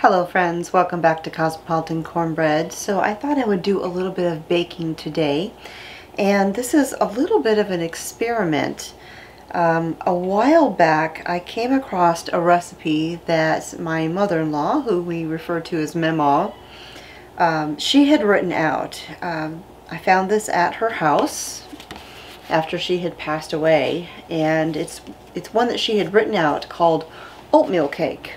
Hello friends, welcome back to Cosmopolitan Cornbread. So I thought I would do a little bit of baking today, and this is a little bit of an experiment. A while back I came across a recipe that my mother-in-law, who we refer to as Mamaw, she had written out. I found this at her house after she had passed away, and it's one that she had written out called oatmeal cake.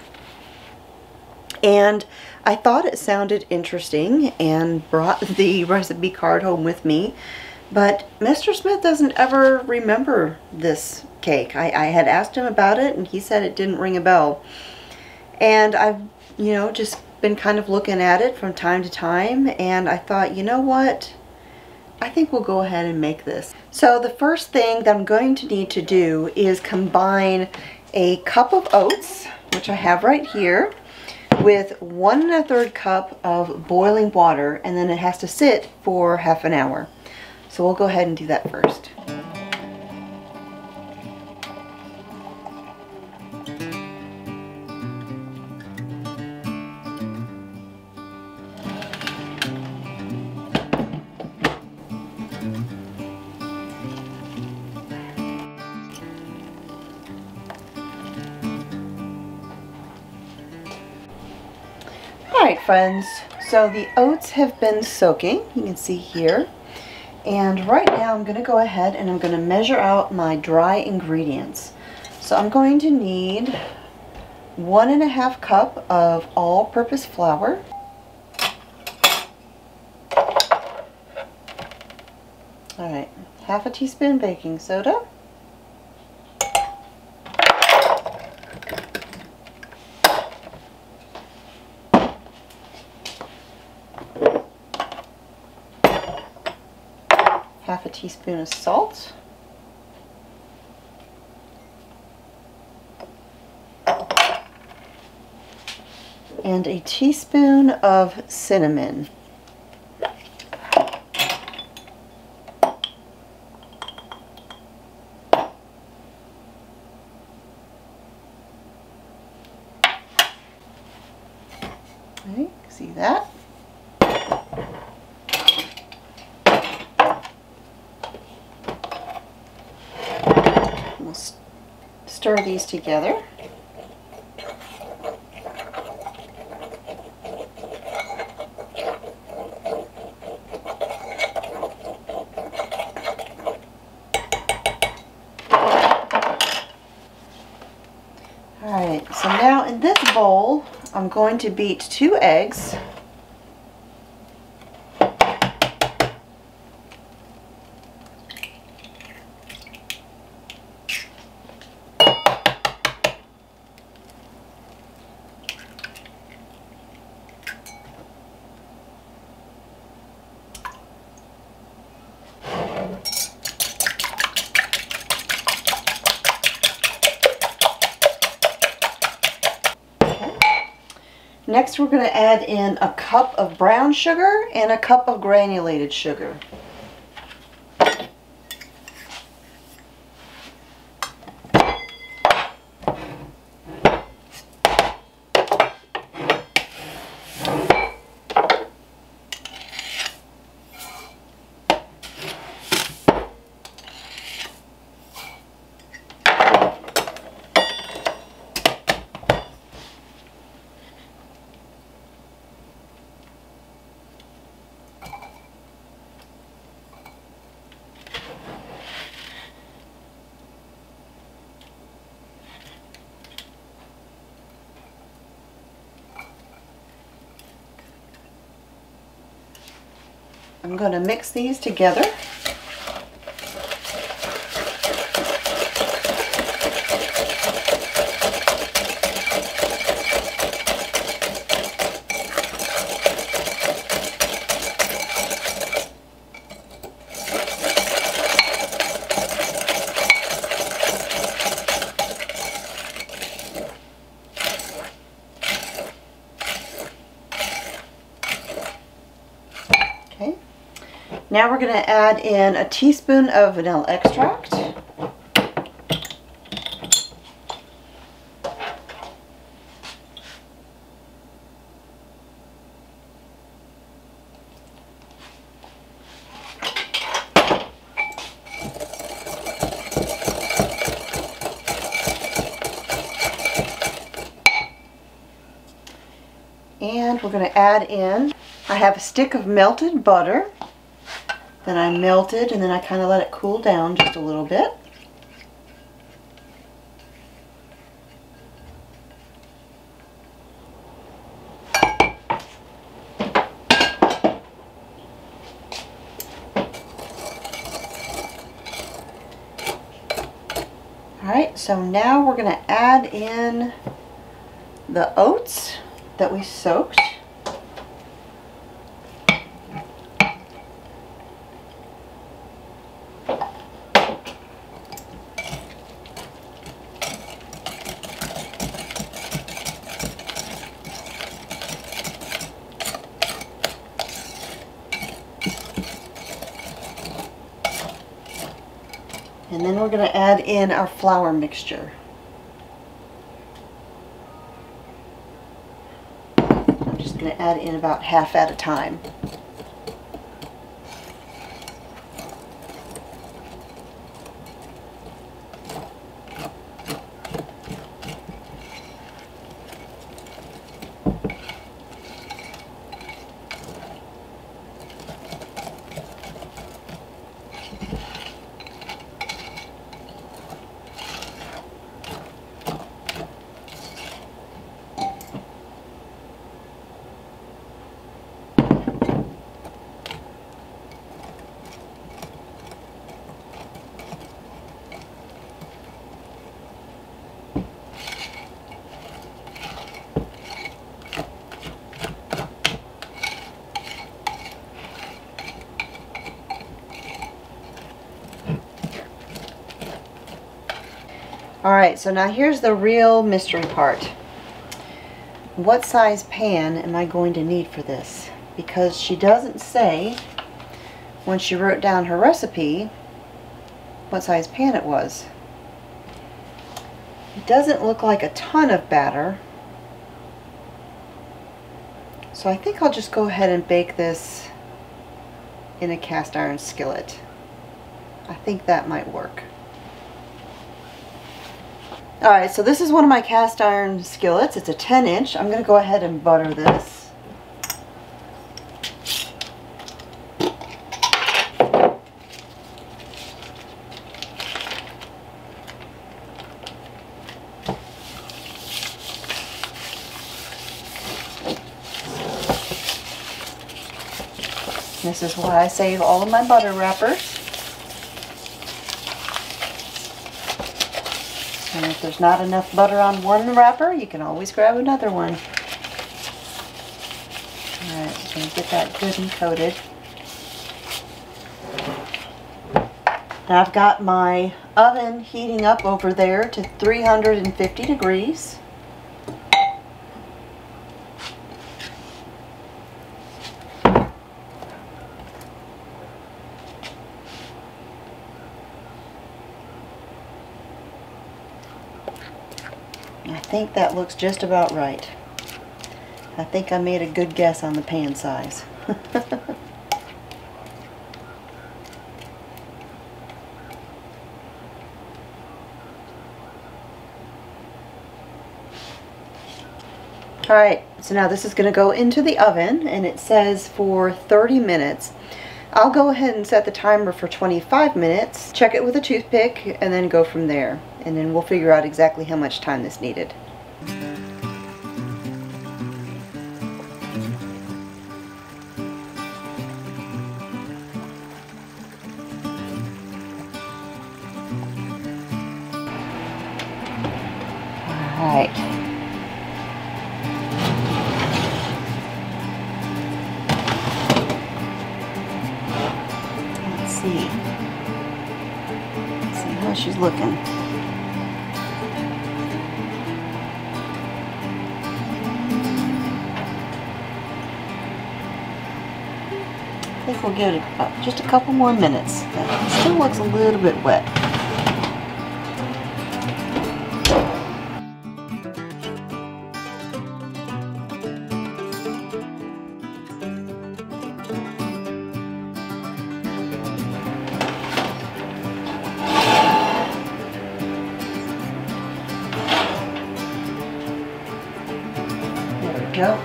And I thought it sounded interesting and brought the recipe card home with me, but Mr. Smith doesn't ever remember this cake. I had asked him about it and he said it didn't ring a bell. And I've, just been kind of looking at it from time to time, and I thought, you know what? I think we'll go ahead and make this. So the first thing that I'm going to need to do is combine a cup of oats, which I have right here, with 1 1/3 cup of boiling water, and then it has to sit for half an hour. So we'll go ahead and do that first. Alright friends, so the oats have been soaking, you can see here, and right now I'm going to go ahead and I'm going to measure out my dry ingredients. So I'm going to need 1 1/2 cup of all-purpose flour, alright, 1/2 teaspoon baking soda, 1/2 teaspoon of salt, and a teaspoon of cinnamon. Okay, see that? We'll stir these together. Alright, so now in this bowl I'm going to beat 2 eggs. Next we're going to add in a cup of brown sugar and a cup of granulated sugar. I'm going to mix these together. Okay. Now we're going to add in a teaspoon of vanilla extract. And we're going to add in, I have a stick of melted butter that I melted, and then I kind of let it cool down just a little bit. Alright, so now we're going to add in the oats that we soaked. And then we're going to add in our flour mixture. I'm just going to add in about half at a time. Alright, so now here's the real mystery part. What size pan am I going to need for this? Because she doesn't say, when she wrote down her recipe, what size pan it was. It doesn't look like a ton of batter. So I think I'll just go ahead and bake this in a cast iron skillet. I think that might work. Alright, so this is one of my cast iron skillets. It's a 10-inch. I'm going to go ahead and butter this. This is why I save all of my butter wrappers. And if there's not enough butter on one wrapper, you can always grab another one. Alright, I'm going to get that good and coated. Now I've got my oven heating up over there to 350 degrees. I think that looks just about right. I think I made a good guess on the pan size. Alright, so now this is going to go into the oven, and it says for 30 minutes. I'll go ahead and set the timer for 25 minutes, check it with a toothpick, and then go from there. And then we'll figure out exactly how much time this needed. Alright. Let's see. Let's see how she's looking. I think we'll give it just a couple more minutes. It still looks a little bit wet. There we go.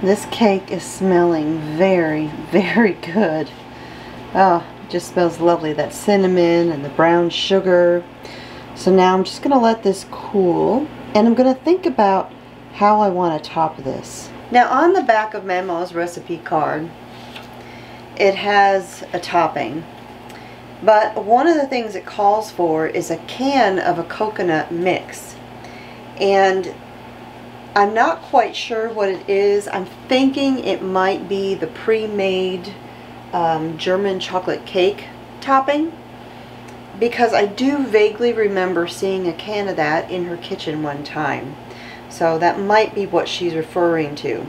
This cake is smelling very, very good. Oh, it just smells lovely. That cinnamon and the brown sugar. So now I'm just going to let this cool, and I'm going to think about how I want to top this. Now on the back of Mamaw's recipe card, it has a topping. But one of the things it calls for is a can of a coconut mix. And I'm not quite sure what it is. I'm thinking it might be the pre-made German chocolate cake topping, because I do vaguely remember seeing a can of that in her kitchen one time. So that might be what she's referring to.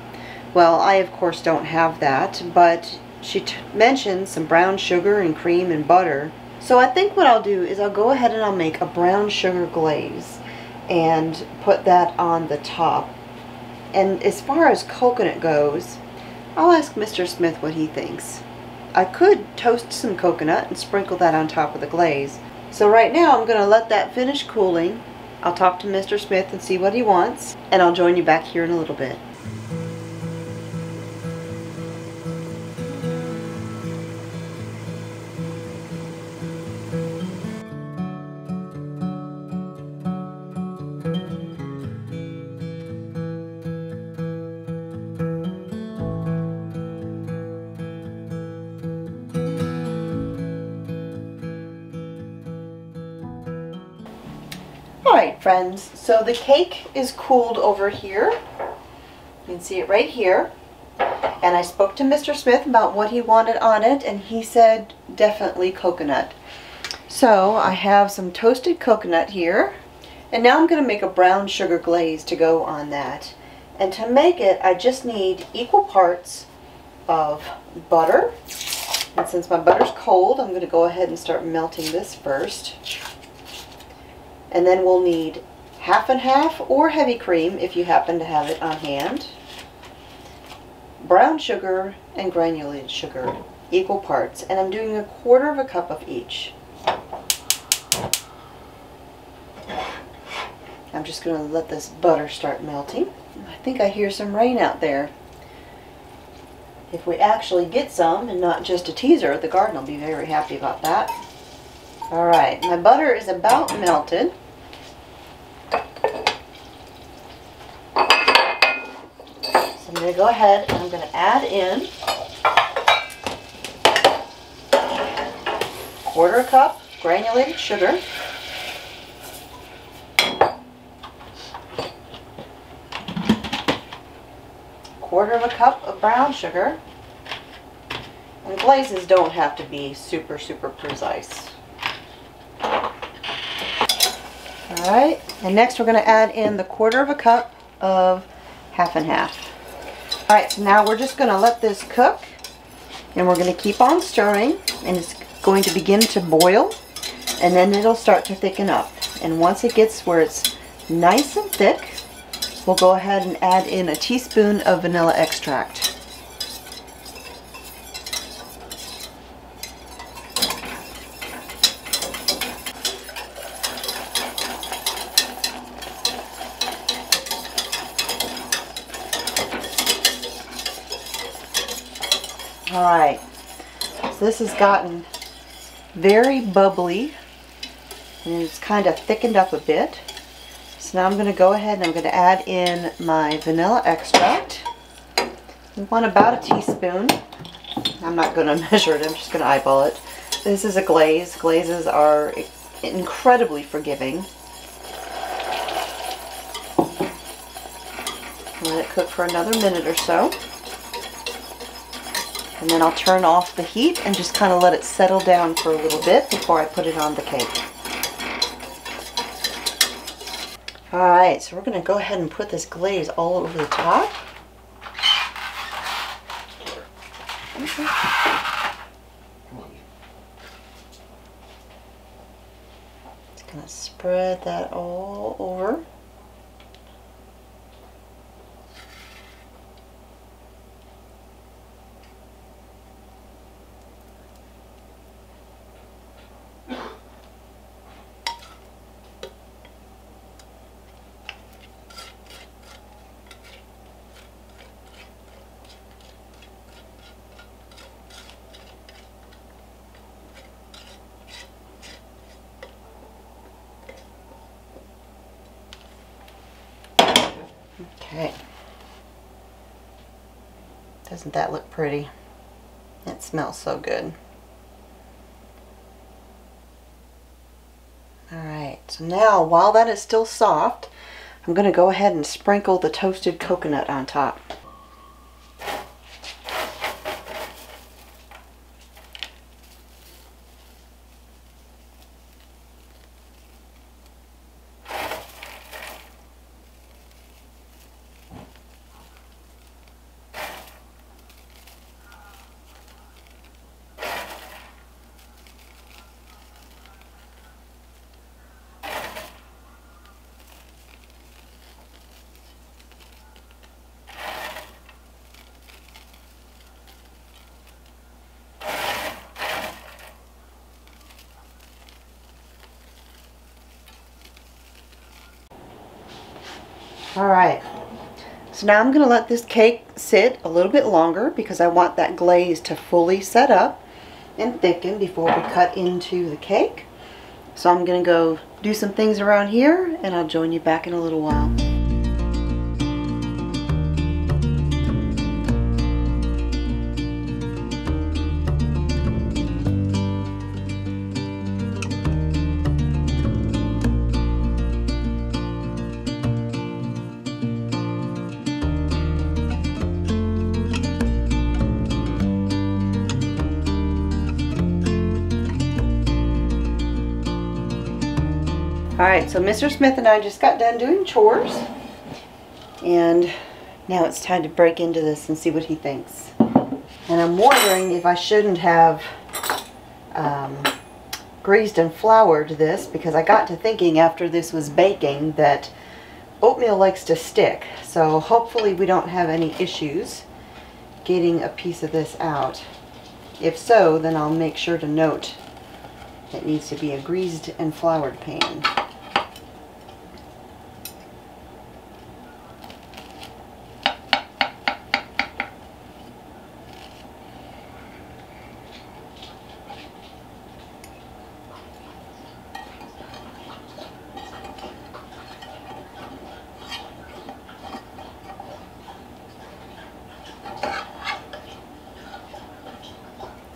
Well, I of course don't have that, but she mentioned some brown sugar and cream and butter. So I think what I'll do is I'll go ahead and I'll make a brown sugar glaze and put that on the top. And as far as coconut goes, I'll ask Mr. Smith what he thinks. I could toast some coconut and sprinkle that on top of the glaze. So right now I'm going to let that finish cooling. I'll talk to Mr. Smith and see what he wants, and I'll join you back here in a little bit. Alright friends, so the cake is cooled over here. You can see it right here. And I spoke to Mr. Smith about what he wanted on it, and he said definitely coconut. So I have some toasted coconut here, and now I'm going to make a brown sugar glaze to go on that. And to make it, I just need equal parts of butter. And since my butter's cold, I'm going to go ahead and start melting this first. And then we'll need half and half or heavy cream if you happen to have it on hand. Brown sugar and granulated sugar, equal parts. And I'm doing 1/4 cup of each. I'm just going to let this butter start melting. I think I hear some rain out there. If we actually get some and not just a teaser, the garden will be very happy about that. Alright, my butter is about melted. So I'm going to go ahead and I'm going to add in 1/4 cup granulated sugar. Quarter cup of brown sugar. And glazes don't have to be super precise. Alright, and next we're going to add in the 1/4 cup of half and half. Alright, so now we're just going to let this cook, and we're going to keep on stirring, and it's going to begin to boil, and then it'll start to thicken up. And once it gets where it's nice and thick, we'll go ahead and add in a teaspoon of vanilla extract. Alright, so this has gotten very bubbly, and it's kind of thickened up a bit. So now I'm going to go ahead and I'm going to add in my vanilla extract. We want about a teaspoon. I'm not going to measure it, I'm just going to eyeball it. This is a glaze. Glazes are incredibly forgiving. Let it cook for another minute or so. And then I'll turn off the heat and just kind of let it settle down for a little bit before I put it on the cake. Alright, so we're going to go ahead and put this glaze all over the top. Just going to spread that all over. Alright. Doesn't that look pretty? It smells so good. Alright, so now while that is still soft, I'm going to go ahead and sprinkle the toasted coconut on top. Alright, so now I'm going to let this cake sit a little bit longer because I want that glaze to fully set up and thicken before we cut into the cake. So I'm going to go do some things around here and I'll join you back in a little while. Alright, so Mr. Smith and I just got done doing chores, and now it's time to break into this and see what he thinks. And I'm wondering if I shouldn't have greased and floured this, because I got to thinking after this was baking that oatmeal likes to stick. So hopefully we don't have any issues getting a piece of this out. If so, then I'll make sure to note it needs to be a greased and floured pan.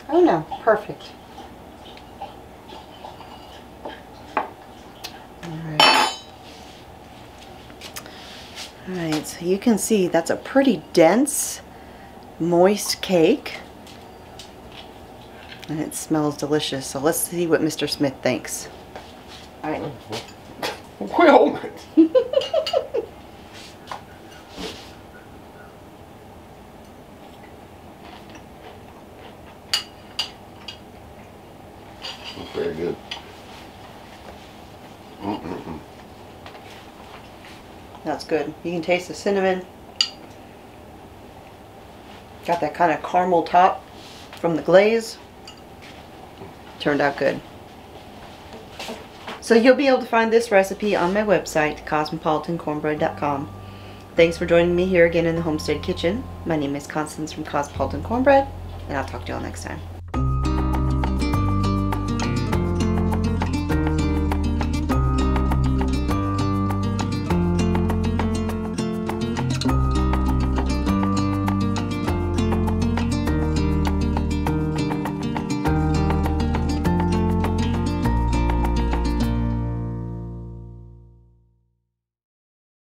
Oh no, perfect. Alright, so you can see that's a pretty dense, moist cake. And it smells delicious. So let's see what Mr. Smith thinks. Alright. Well, very good. That's good. You can taste the cinnamon. Got that kind of caramel top from the glaze. Turned out good. So you'll be able to find this recipe on my website, cosmopolitancornbread.com. Thanks for joining me here again in the Homestead Kitchen. My name is Constance from Cosmopolitan Cornbread, and I'll talk to you all next time.